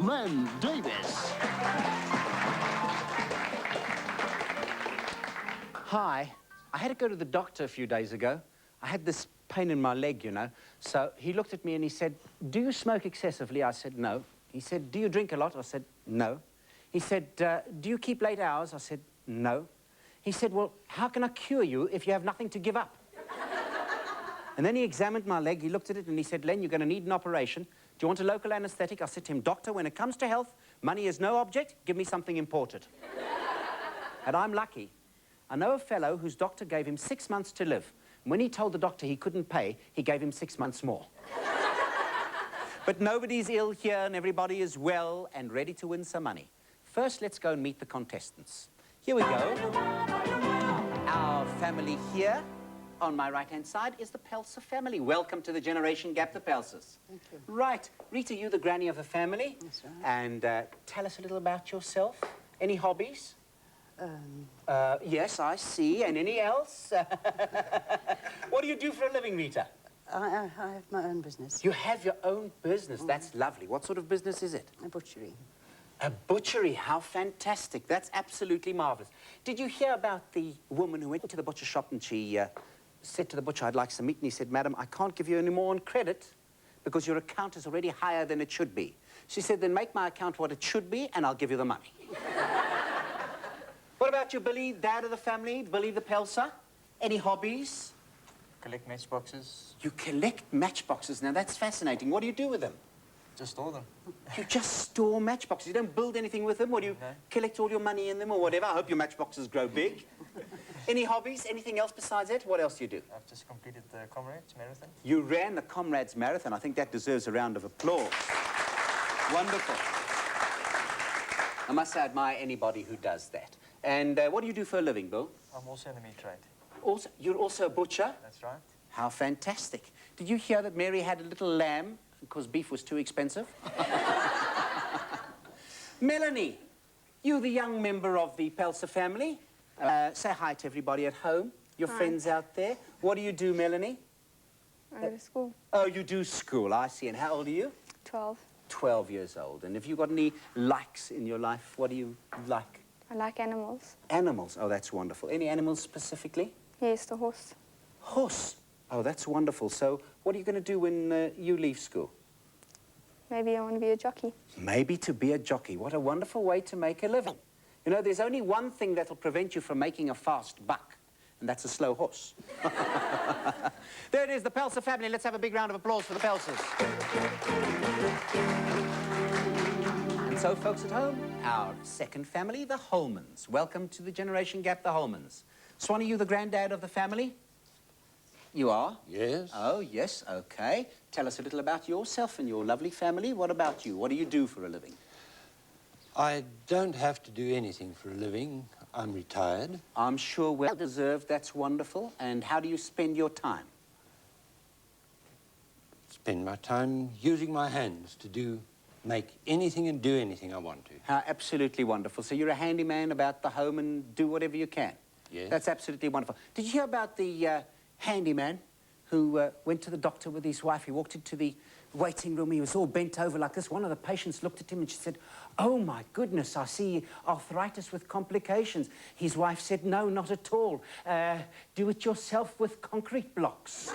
Len Davis. Hi. I had to go to the doctor a few days ago. I had this pain in my leg, you know. So he looked at me and he said, "Do you smoke excessively?" I said, "No." He said, "Do you drink a lot?" I said, "No." He said, "Do you keep late hours?" I said, "No." He said, "Well, how can I cure you if you have nothing to give up?" And then he examined my leg, he looked at it and he said, "Len, you're going to need an operation. Do you want a local anesthetic?" I said to him, "Doctor, when it comes to health, money is no object. Give me something imported." And I'm lucky. I know a fellow whose doctor gave him 6 months to live. And when he told the doctor he couldn't pay, he gave him 6 months more. But nobody's ill here and everybody is well and ready to win some money. First, let's go and meet the contestants. Here we go. Our family here, on my right-hand side, is the Pelser family. Welcome to the Generation Gap, the Pelsers. Thank you. Right. Rita, you the granny of the family. That's right. And tell us a little about yourself. Any hobbies? Yes, I see. And any else? What do you do for a living, Rita? I have my own business. You have your own business. That's lovely. What sort of business is it? A butchery. A butchery. How fantastic. That's absolutely marvelous. Did you hear about the woman who went to the butcher shop and she said to the butcher, "I'd like some meat," and he said, "Madam, I can't give you any more on credit because your account is already higher than it should be." She said, "Then make my account what it should be and I'll give you the money." What about you, Billy, dad of the family, Billy the Pelser? Any hobbies? Collect matchboxes. You collect matchboxes. Now, that's fascinating. What do you do with them? Just store them. You just store matchboxes. You don't build anything with them, or do you No. collect all your money in them, or whatever? I hope your matchboxes grow big. Any hobbies? Anything else besides that? What else do you do? I've just completed the Comrades Marathon. You ran the Comrades Marathon. I think that deserves a round of applause. Wonderful. I must say, I admire anybody who does that. And what do you do for a living, Bill? I'm also in the meat trade. Also, you're also a butcher? That's right. How fantastic. Did you hear that Mary had a little lamb because beef was too expensive? Melanie, you the young member of the Pelser family. Say hi to everybody at home, your friends out there. What do you do, Melanie? I go to school. Oh, you do school, I see. And how old are you? 12. 12 years old. And have you got any likes in your life? What do you like? I like animals. Animals. Oh, that's wonderful. Any animals specifically? Yes, the horse. Horse. Oh, that's wonderful. So what are you going to do when you leave school? Maybe I want to be a jockey. Maybe to be a jockey. What a wonderful way to make a living. You know, there's only one thing that'll prevent you from making a fast buck, and that's a slow horse. There it is, the Pelser family. Let's have a big round of applause for the Pelsers. And so, folks at home, our second family, the Holmans. Welcome to the Generation Gap, the Holmans. Swan, are you the granddad of the family? You are? Yes. Oh, yes, okay. Tell us a little about yourself and your lovely family. What about you? What do you do for a living? I don't have to do anything for a living. I'm retired. I'm sure well deserved. That's wonderful. And how do you spend your time? Spend my time using my hands to make anything and do anything I want to. How absolutely wonderful. So you're a handyman about the home and do whatever you can? Yes. That's absolutely wonderful. Did you hear about the handyman who went to the doctor with his wife? He walked into the waiting room. He was all bent over like this. One of the patients looked at him and she said, "Oh, my goodness, I see arthritis with complications." His wife said, "No, not at all. Do it yourself with concrete blocks."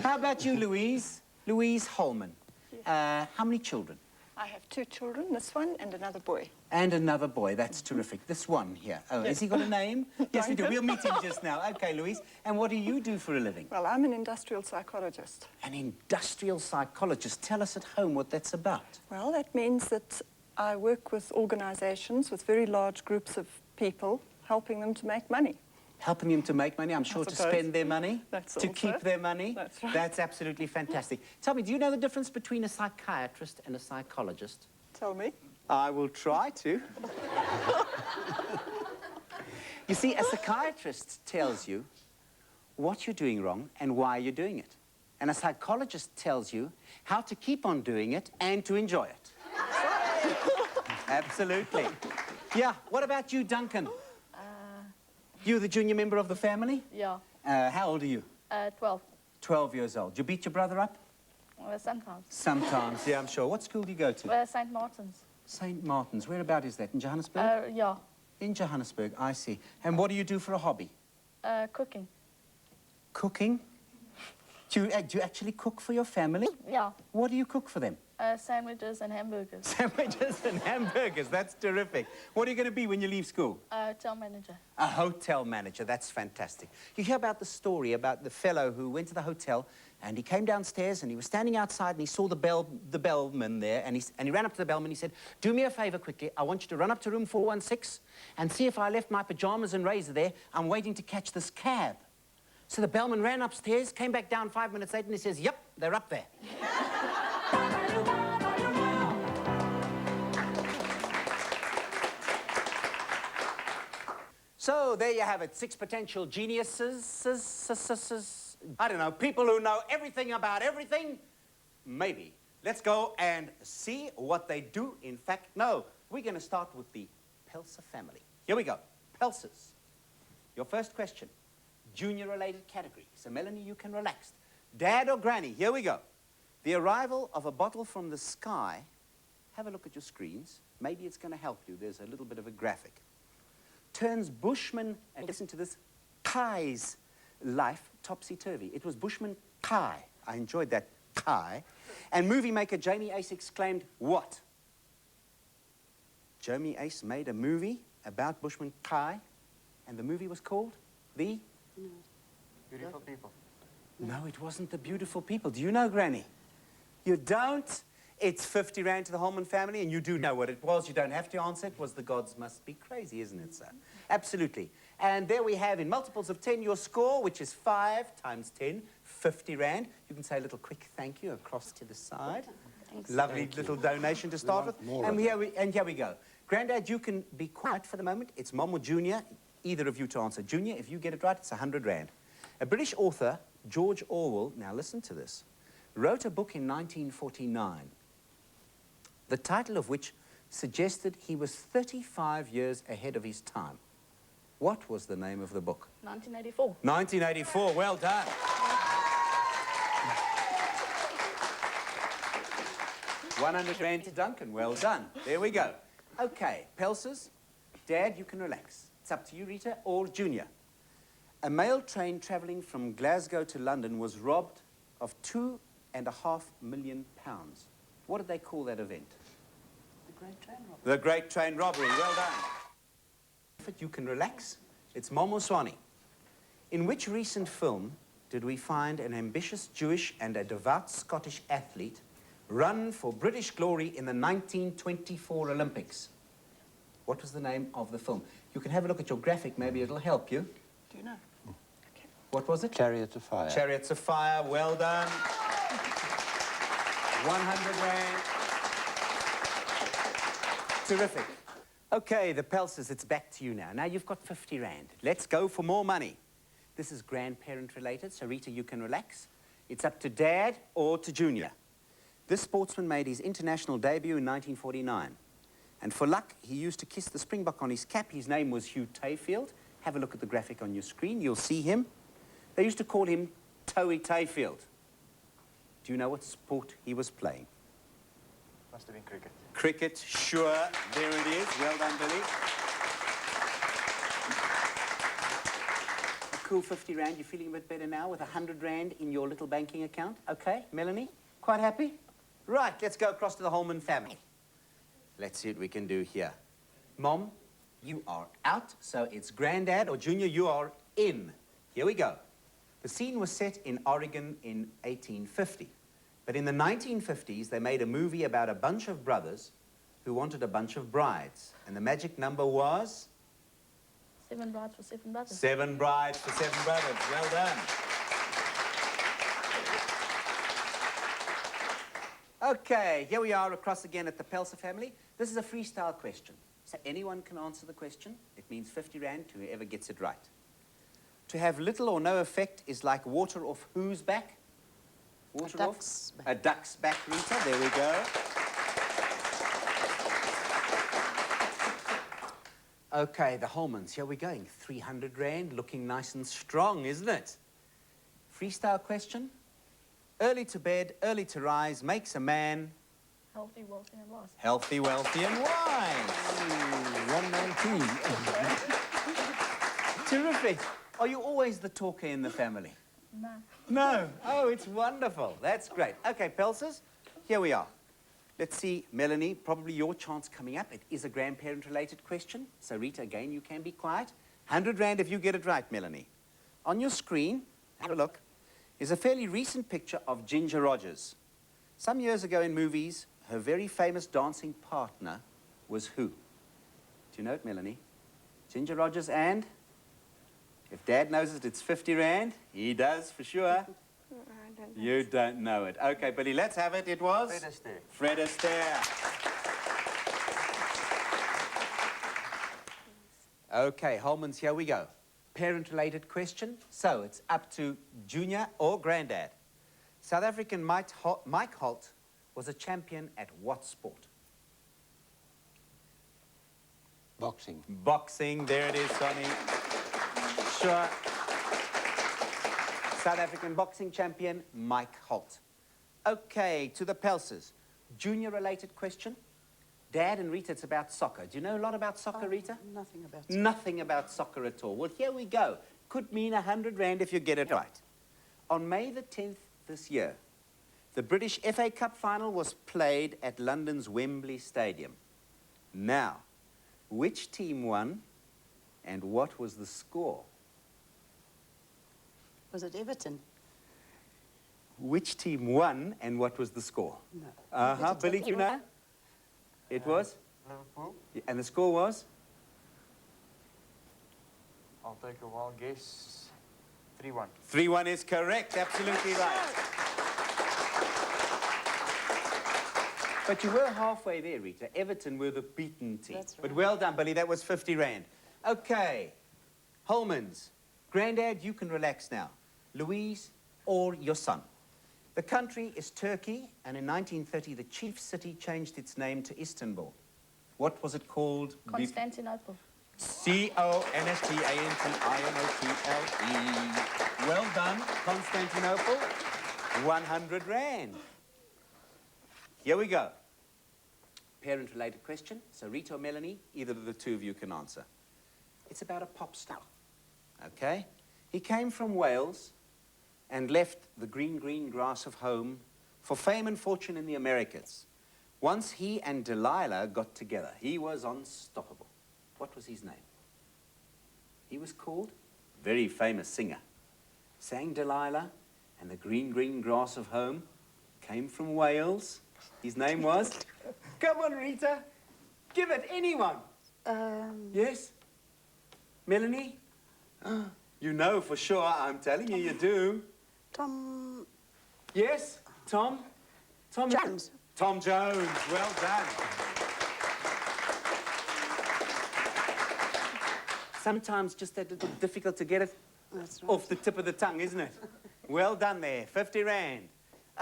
How about you, Louise? Louise Holman. How many children? I have 2 children, this one and another boy. And another boy. That's terrific. This one here. Oh, has he got a name? Yes, we do. We'll meet him just now. Okay, Louise. And what do you do for a living? Well, I'm an industrial psychologist. An industrial psychologist. Tell us at home what that's about. Well, that means that I work with organizations, with very large groups of people, helping them to make money. Helping them to make money, I'm sure, to suppose. spend their money, That's to also. keep their money. That's right. That's absolutely fantastic. Tell me, do you know the difference between a psychiatrist and a psychologist? Tell me. I will try to. You see, a psychiatrist tells you what you're doing wrong and why you're doing it. And a psychologist tells you how to keep on doing it and to enjoy it. Absolutely. Yeah, what about you, Duncan? You the junior member of the family? Yeah. How old are you? 12. 12 years old. You beat your brother up? Sometimes. Sometimes, yeah, I'm sure. What school do you go to? St. Martin's. St. Martin's. Whereabout is that? In Johannesburg? Yeah. In Johannesburg, I see. And what do you do for a hobby? Cooking. Cooking? Do you actually cook for your family? Yeah. What do you cook for them? Sandwiches and hamburgers. Sandwiches and hamburgers. That's terrific. What are you going to be when you leave school? Hotel manager. A hotel manager. That's fantastic. You hear about the story about the fellow who went to the hotel and he came downstairs and he was standing outside and he saw the bellman there and he ran up to the bellman and he said, do me a favor quickly. I want you to run up to room 416 and see if I left my pajamas and razor there. I'm waiting to catch this cab. So the bellman ran upstairs, came back down 5 minutes later and he says, yep, they're up there. So there you have it, 6 potential geniuses. I don't know, people who know everything about everything? Maybe. Let's go and see what they do in fact know. We're going to start with the Pelser family. Here we go. Pelsers. Your first question. Junior-related category. So, Melanie, you can relax. Dad or Granny? Here we go. The arrival of a bottle from the sky. Have a look at your screens. Maybe it's going to help you. There's a little bit of a graphic. Turns Bushman, and listen to this, Kai's life topsy-turvy. It was Bushman Kai. I enjoyed that, Kai. And movie maker Jamie Ace exclaimed, what? Jamie Ace made a movie about Bushman Kai, and the movie was called The... Beautiful people. No, it wasn't The Beautiful People. Do you know, Granny? You don't? It's 50 Rand to the Holman family, and you do know what it was. You don't have to answer. It was The Gods Must Be Crazy, isn't it, sir? Absolutely. And there we have, in multiples of 10, your score, which is 5 times 10, 50 Rand. You can say a little quick thank you across to the side. Thanks. Lovely little donation to start with. And here we go. Grandad, you can be quiet for the moment. It's Mom or Junior, either of you to answer. Junior, if you get it right, it's 100 Rand. A British author, George Orwell, now listen to this, wrote a book in 1949, the title of which suggested he was 35 years ahead of his time. What was the name of the book? 1984. 1984, well done. £100 to Duncan, well done. There we go. Okay, Pelsers, Dad, you can relax. It's up to you, Rita, or Junior. A mail train travelling from Glasgow to London was robbed of £2.5 million. What did they call that event? The Great Train Robbery. The Great Train Robbery, well done. You can relax. It's Mom or Swanee. In which recent film did we find an ambitious Jewish and a devout Scottish athlete run for British glory in the 1924 Olympics? What was the name of the film? You can have a look at your graphic, maybe it'll help you. Do you know? Okay. What was it? Chariots of Fire. Chariots of Fire, well done. 100 Rand. Terrific. Okay, the Pelsers, it's back to you now. Now you've got 50 Rand. Let's go for more money. This is grandparent related, so Rita, you can relax. It's up to Dad or to Junior. This sportsman made his international debut in 1949. And for luck, he used to kiss the springbok on his cap. His name was Hugh Tayfield. Have a look at the graphic on your screen. You'll see him. They used to call him Toey Tayfield. Do you know what sport he was playing? Must have been cricket. Cricket, sure. There it is. Well done, Billy. A cool 50 Rand. You're feeling a bit better now with 100 Rand in your little banking account? Okay, Melanie? Quite happy? Right, let's go across to the Holman family. Let's see what we can do here. Mom, you are out, so it's Grandad or Junior, you are in. Here we go. The scene was set in Oregon in 1850. But in the 1950s, they made a movie about a bunch of brothers who wanted a bunch of brides. And the magic number was? 7 brides for 7 brothers. 7 brides for 7 brothers. Well done. Okay, here we are across again at the Pelser family. This is a freestyle question. So anyone can answer the question. It means 50 Rand to whoever gets it right. To have little or no effect is like water off whose back? Water A off? duck's back. A duck's back, Rita. There we go. Okay, the Holmans. Here we're going. 300 Rand, looking nice and strong, isn't it? Freestyle question. Early to bed, early to rise makes a man Healthy, wealthy, and wise. healthy, wealthy, and wise. One-man team. Terrific. Are you always the talker in the family? No. No. Oh, it's wonderful. That's great. Okay, Pelsers, here we are. Let's see, Melanie, probably your chance coming up. It is a grandparent-related question. So, Rita, again, you can be quiet. 100 Rand if you get it right, Melanie. On your screen, have a look, is a fairly recent picture of Ginger Rogers. Some years ago in movies, her very famous dancing partner was who? Do you know it, Melanie? Ginger Rogers and? If Dad knows it, it's 50 Rand. He does, for sure. I don't know. You don't know it. Okay, Billy, let's have it. It was? Fred Astaire. Fred Astaire. Okay, Holman's, here we go. Parent-related question. So, it's up to Junior or Grandad. South African Mike Holt was a champion at what sport? Boxing. Boxing. There it is, Sonny. Sure. South African boxing champion, Mike Holt. Okay, to the Pelsers. Junior-related question. Dad and Rita, it's about soccer. Do you know a lot about soccer, Rita? Nothing about it. Nothing about soccer at all. Well, here we go. Could mean 100 Rand if you get it right. On May the 10th this year, the British FA Cup final was played at London's Wembley Stadium. Now, which team won and what was the score? Was it Everton? Which team won and what was the score? No. Uh-huh. Billy, do you know? It was? Liverpool. And the score was? I'll take a wild guess. 3-1. 3-1 is correct. Absolutely right. But you were halfway there, Rita. Everton were the beaten team. That's But right. well done, Billy. That was 50 Rand. Okay. Holmans. Grandad, you can relax now. Louise or your son. The country is Turkey, and in 1930, the chief city changed its name to Istanbul. What was it called? Constantinople. C-O-N-S-T-A-N-T-I-N-O-P-L-E. Well done, Constantinople. 100 Rand. Here we go. Parent-related question. So Rita or Melanie, either of the two of you can answer. It's about a pop star. Okay? He came from Wales and left the green, green grass of home for fame and fortune in the Americas. Once he and Delilah got together, he was unstoppable. What was his name? He was called, very famous singer, sang Delilah and the green, green grass of home, came from Wales. His name was? Come on, Rita. Give it, anyone. Yes? Melanie? You know for sure, I'm telling you, you do. Tom Yes? Tom? Tom Jones. Tom Jones, well done. Sometimes just a little difficult to get it That's right. off the tip of the tongue, isn't it? Well done there, 50 Rand.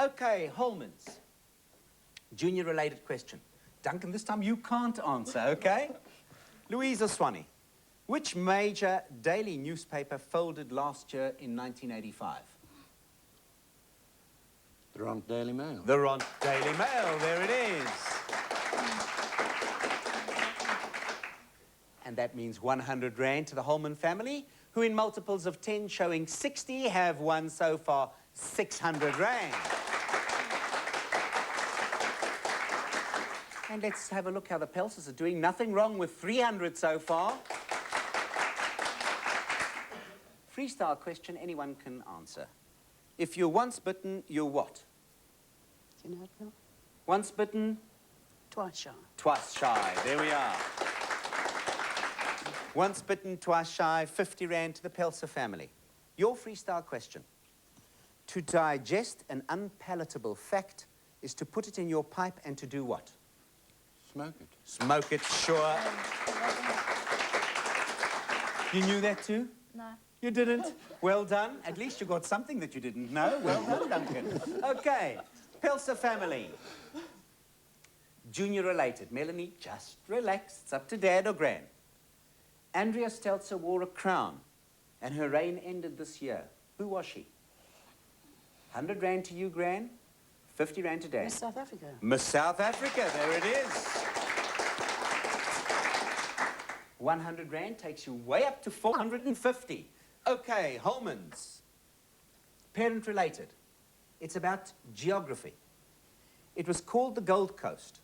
Okay, Holmans. Junior-related question. Duncan, this time you can't answer, okay? Louise or Swanee, which major daily newspaper folded last year in 1985? The Ront Daily Mail. The Ront Daily Mail, there it is. And that means 100 Rand to the Holman family, who in multiples of 10 showing 60 have won so far 600 Rand. And let's have a look how the Pelsers are doing. Nothing wrong with 300 so far. Freestyle question, anyone can answer. If you're once bitten, you're what? Do you know it, Bill? Once bitten, Twice shy. twice shy. There we are. Once bitten, twice shy, 50 Rand to the Pelser family. Your freestyle question. To digest an unpalatable fact is to put it in your pipe and to do what? Smoke it. Smoke it, sure. You knew that too? No. You didn't? Well done. At least you got something that you didn't know. Well done, Duncan. Okay, Pelser family. Junior related. Melanie, just relax. It's up to Dad or Gran. Andrea Stelzer wore a crown, and her reign ended this year. Who was she? 100 rand to you, Gran. 50 rand to Dad. Miss South Africa. Miss South Africa, there it is. 100 rand takes you way up to 450. Okay, Holman's. Parent related. It's about geography. It was called the Gold Coast.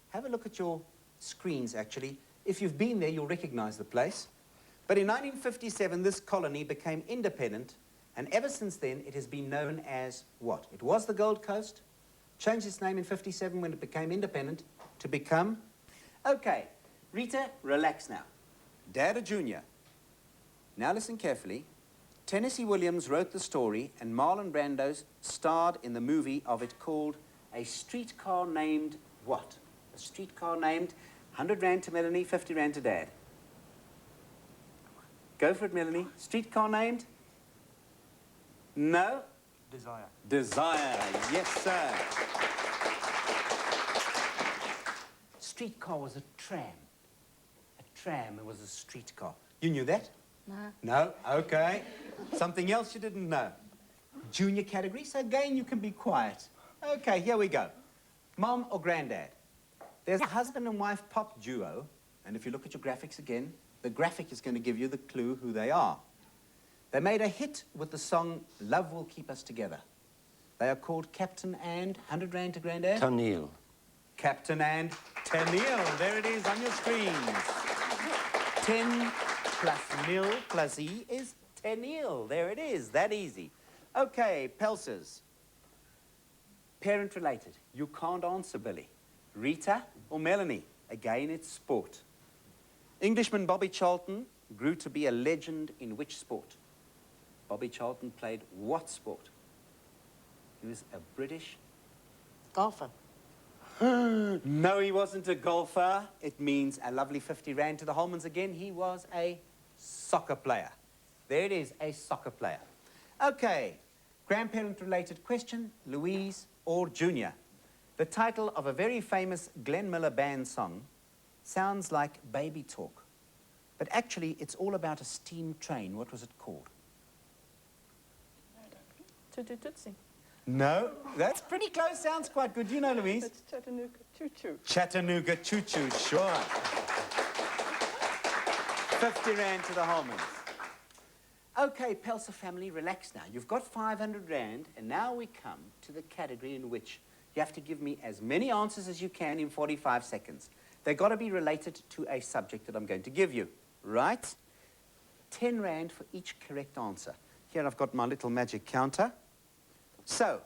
Have a look at your screens, actually. If you've been there, you'll recognize the place. But in 1957, this colony became independent, and ever since then, it has been known as what? It was the Gold Coast, changed its name in 57 when it became independent to become... Okay, Rita, relax now. Dad or Junior? Now listen carefully. Tennessee Williams wrote the story, and Marlon Brando starred in the movie of it called A Streetcar Named what? A streetcar named 100 rand to Melanie, 50 rand to Dad. Go for it, Melanie. Streetcar named? No? Desire. Desire. Yes, sir. Streetcar was a tram. A tram, it was a streetcar. You knew that? No. No? Okay. Something else you didn't know. Junior category, so again you can be quiet. Okay, here we go. Mom or Granddad? There's a husband and wife pop duo, and if you look at your graphics again, the graphic is going to give you the clue who they are. They made a hit with the song Love Will Keep Us Together. They are called Captain and 100 rand to Granddad? Tanil. Captain and Tenil. There it is on your screens. 10 plus nil plus E is Tenil. There it is. That easy. Okay, Pelsers. Parent related. You can't answer, Billy. Rita or Melanie? Again, it's sport. Englishman Bobby Charlton grew to be a legend in which sport? Bobby Charlton played what sport? He was a British... Golfer. No, he wasn't a golfer. It means a lovely 50 rand to the Holmans again. He was a soccer player. There it is, a soccer player. Okay, grandparent-related question, Louise or Junior. The title of a very famous Glenn Miller Band song sounds like baby talk, but actually it's all about a steam train. What was it called? Tutti Tutsi. No, that's pretty close. Sounds quite good. Do you know, Louise? It's Chattanooga Choo Choo. Chattanooga Choo Choo, sure. 50 rand to the Holmans. Okay, Pelser family, relax now. You've got 500 rand, and now we come to the category in which you have to give me as many answers as you can in 45 seconds. They've got to be related to a subject that I'm going to give you, right? 10 rand for each correct answer. Here I've got my little magic counter. So,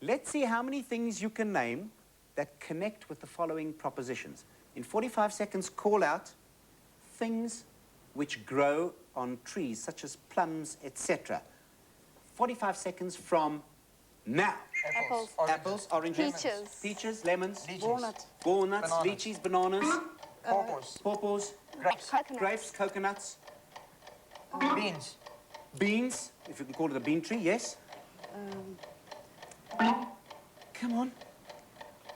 let's see how many things you can name that connect with the following propositions. In 45 seconds, call out things which grow on trees, such as plums, etc. 45 seconds from now. Apples. Apples, oranges, Peaches. peaches, lemons, Lychees. Walnut. walnuts, Bananas. lychees, bananas, Pawpaws. pawpaws, Grapes. Coconuts. grapes, coconuts, Beans. beans, if you can call it a bean tree, yes. Come on.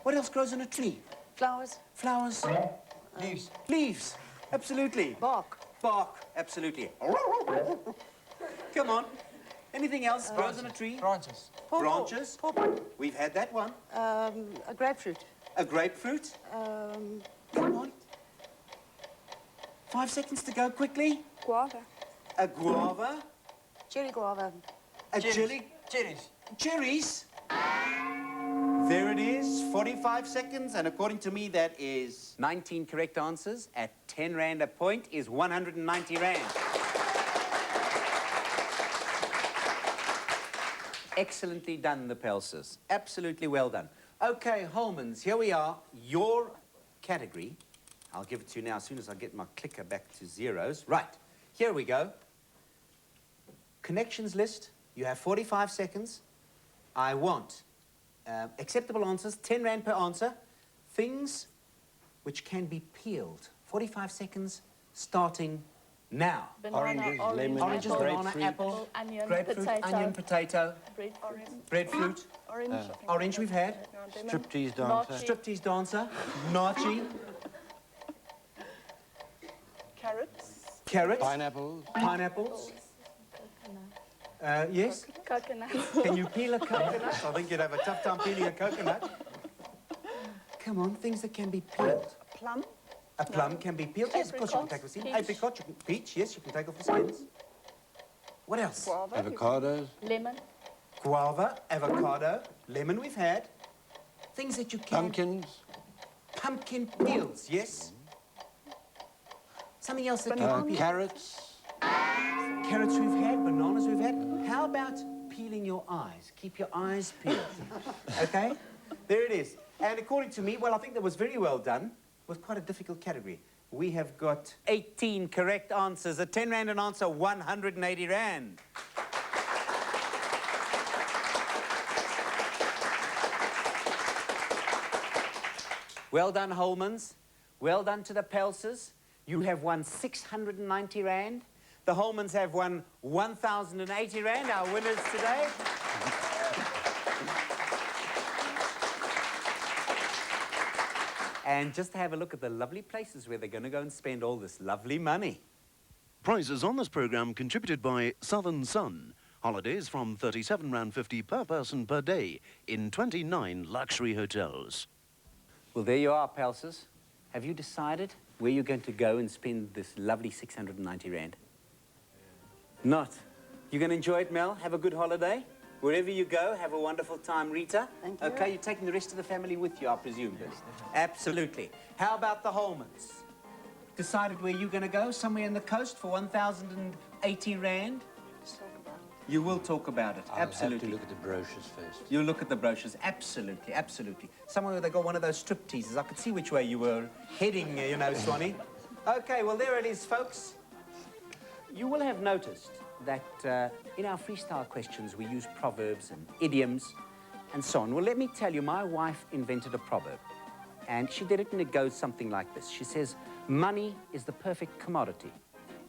What else grows on a tree? Flowers. Flowers, Leaves. leaves, absolutely. Bark. Bark, absolutely. Come on. Anything else grows on a tree? Branches. Pawpaw. Branches. Pawpaw. We've had that one. A grapefruit. A grapefruit. Come on. 5 seconds to go quickly. Guava. A guava. Cherry guava. A Cherries. jelly. Cherries. Cherries. There it is. 45 seconds. And according to me, that is 19 correct answers. At 10 rand a point is 190 rand. Excellently done, the Pelsers. Absolutely well done. Okay, Holmans, here we are. Your category. I'll give it to you now as soon as I get my clicker back to zeros. Right, here we go. Connections list. You have 45 seconds. I want acceptable answers, 10 rand per answer. Things which can be peeled. 45 seconds starting now. Banana, Oranges, orange, lemons, Oranges, apple, banana, grapefruit. apple, onion, grapefruit, potato, onion, potato, breadfruit, breadfruit, Orange. I think. orange we've had, No, lemon. Striptease Nachi. dancer. striptease dancer, nachi, Carrots. carrots, Pineapple. pineapples, Yes? Coconut. Can you peel a coconut? I think you'd have a tough time peeling a coconut. Come on, things that can be peeled. Plum. A plum can be peeled. Yes, of course you can take off the skin. Apricot, you can, peach, yes, you can take off the skins. What else? Guava. Avocados. Lemon. Guava, avocado, lemon we've had. Things that you can... Pumpkins. Pumpkin peels, yes. Something else that can be peeled. Carrots. Carrots we've had, bananas we've had. How about peeling your eyes? Keep your eyes peeled. Okay? There it is. And according to me, well, I think that was very well done with quite a difficult category. We have got 18 correct answers. A 10 Rand an answer, 180 Rand. Well done, Holmans. Well done to the Pelses. You have won 690 Rand. The Holmans have won 1,080 Rand, our winners today. And just to have a look at the lovely places where they're going to go and spend all this lovely money. Prizes on this programme contributed by Southern Sun. Holidays from £37.50 per person per day in 29 luxury hotels. Well, there you are, Pelses. Have you decided where you're going to go and spend this lovely 690 Rand? Not. You're going to enjoy it, Mel? Have a good holiday? Wherever you go, have a wonderful time, Rita. Thank you. Okay, you're taking the rest of the family with you, I presume. Absolutely. How about the Holmans? Decided where you're going to go? Somewhere in the coast for 1,080 Rand? You will talk about it, I'll absolutely. have to look at the brochures first. You'll look at the brochures, absolutely, absolutely. Somewhere where they got one of those strip teasers. I could see which way you were heading, you know, Swanee. Okay, well, there it is, folks. You will have noticed that in our freestyle questions, we use proverbs and idioms and so on. Well, let me tell you, my wife invented a proverb, and she did it, and it goes something like this. She says, money is the perfect commodity.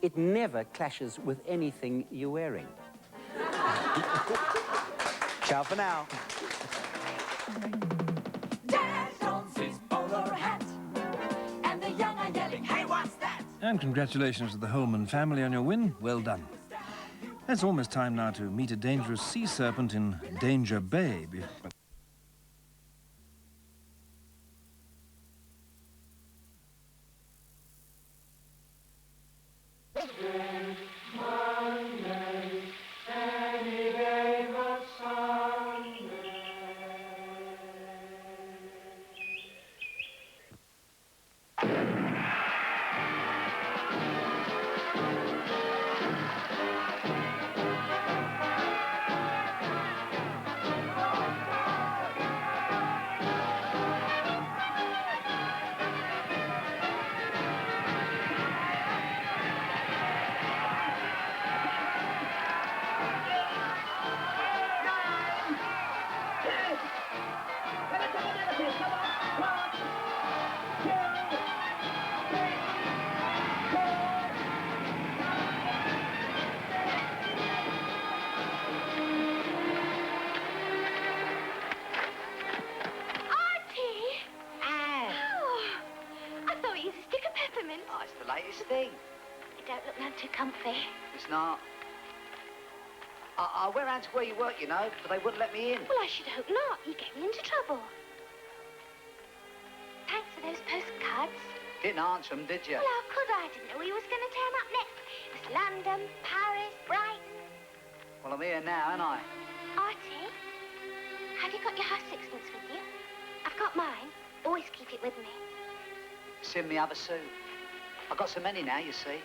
It never clashes with anything you're wearing. Ciao for now. Dad dons his bowler hat, and the young are yelling, hey, what's that? And congratulations to the Holman family on your win. Well done. It's almost time now to meet a dangerous sea serpent in Danger Bay. Too comfy. It's not. I went round to where you work, you know, but they wouldn't let me in. Well, I should hope not. You get me into trouble. Thanks for those postcards. Didn't answer them, did you? Well, how could I? Didn't know he was going to turn up next. It was London, Paris, Brighton. Well, I'm here now, ain't I? Artie, have you got your house sixpence with you? I've got mine. Always keep it with me. It's in me other suit. I've got so many now, you see.